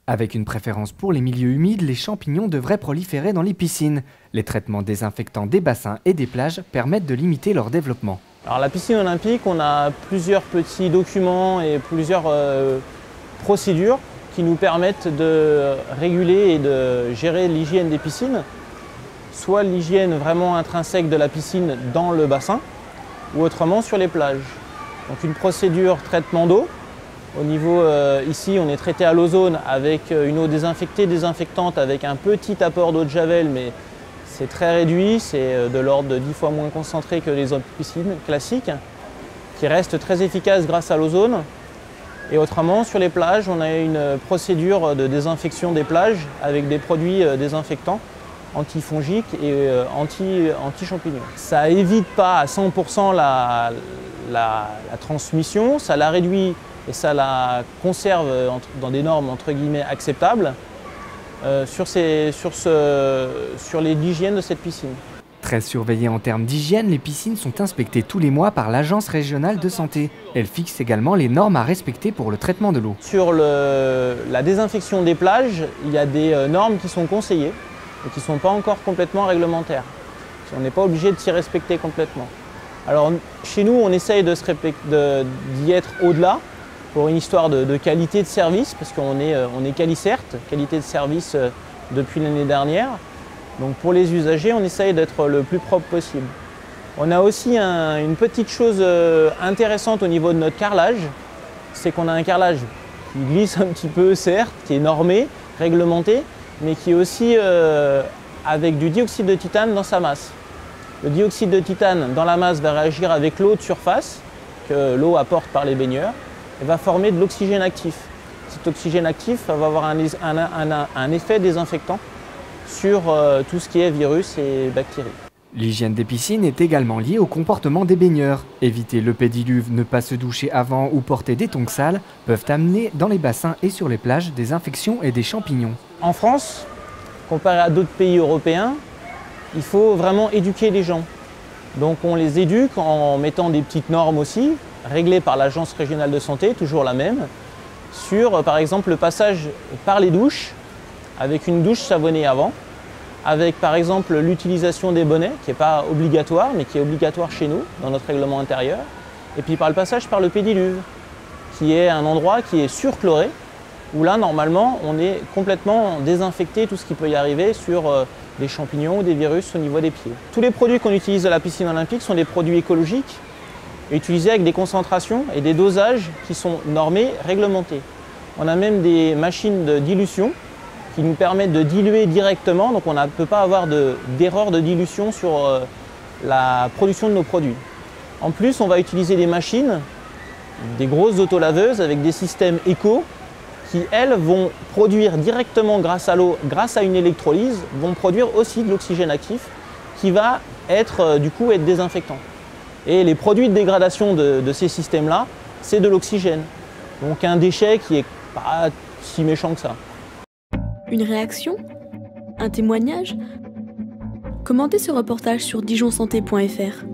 Avec une préférence pour les milieux humides, les champignons devraient proliférer dans les piscines. Les traitements désinfectants des bassins et des plages permettent de limiter leur développement. Alors la piscine olympique, on a plusieurs petits documents et plusieurs procédures qui nous permettent de réguler et de gérer l'hygiène des piscines. Soit l'hygiène vraiment intrinsèque de la piscine dans le bassin, ou autrement sur les plages. Donc une procédure traitement d'eau. Au niveau, ici, on est traité à l'ozone avec une eau désinfectée, désinfectante, avec un petit apport d'eau de javel, mais c'est très réduit, c'est de l'ordre de 10 fois moins concentré que les autres piscines classiques, qui restent très efficaces grâce à l'ozone. Et autrement, sur les plages, on a une procédure de désinfection des plages avec des produits désinfectants, antifongiques et anti-champignons. Ça évite pas à 100% la transmission, ça la réduit et ça la conserve dans des normes entre guillemets acceptables sur l'hygiène de cette piscine. Très surveillées en termes d'hygiène, les piscines sont inspectées tous les mois par l'Agence régionale de santé. Elles fixent également les normes à respecter pour le traitement de l'eau. Sur la désinfection des plages, il y a des normes qui sont conseillées et qui ne sont pas encore complètement réglementaires. On n'est pas obligé de s'y respecter complètement. Alors chez nous, on essaye d'y être au-delà pour une histoire de qualité de service, parce qu'on est Qualicert, qualité de service depuis l'année dernière. Donc pour les usagers, on essaye d'être le plus propre possible. On a aussi une petite chose intéressante au niveau de notre carrelage, c'est qu'on a un carrelage qui glisse un petit peu, certes, qui est normé, réglementé, mais qui est aussi avec du dioxyde de titane dans sa masse. Le dioxyde de titane dans la masse va réagir avec l'eau de surface que l'eau apporte par les baigneurs et va former de l'oxygène actif. Cet oxygène actif va avoir un effet désinfectant sur tout ce qui est virus et bactéries. L'hygiène des piscines est également liée au comportement des baigneurs. Éviter le pédiluve, ne pas se doucher avant ou porter des tongs sales peuvent amener dans les bassins et sur les plages des infections et des champignons. En France, comparé à d'autres pays européens, il faut vraiment éduquer les gens. Donc on les éduque en mettant des petites normes aussi, réglées par l'Agence régionale de santé, toujours la même, sur par exemple le passage par les douches, avec une douche savonnée avant, avec par exemple l'utilisation des bonnets, qui n'est pas obligatoire, mais qui est obligatoire chez nous, dans notre règlement intérieur, et puis par le passage par le pédiluve, qui est un endroit qui est surchloré, où là normalement on est complètement désinfecté tout ce qui peut y arriver sur des champignons ou des virus au niveau des pieds. Tous les produits qu'on utilise à la piscine olympique sont des produits écologiques, utilisés avec des concentrations et des dosages qui sont normés, réglementés. On a même des machines de dilution qui nous permettent de diluer directement, donc on ne peut pas avoir d'erreur de dilution sur la production de nos produits. En plus, on va utiliser des machines, des grosses autolaveuses avec des systèmes éco qui, elles, vont produire directement grâce à l'eau, grâce à une électrolyse, vont produire aussi de l'oxygène actif qui va être, du coup, être désinfectant. Et les produits de dégradation de ces systèmes-là, c'est de l'oxygène. Donc un déchet qui n'est pas si méchant que ça. Une réaction? Un témoignage? Commentez ce reportage sur dijonsanté.fr.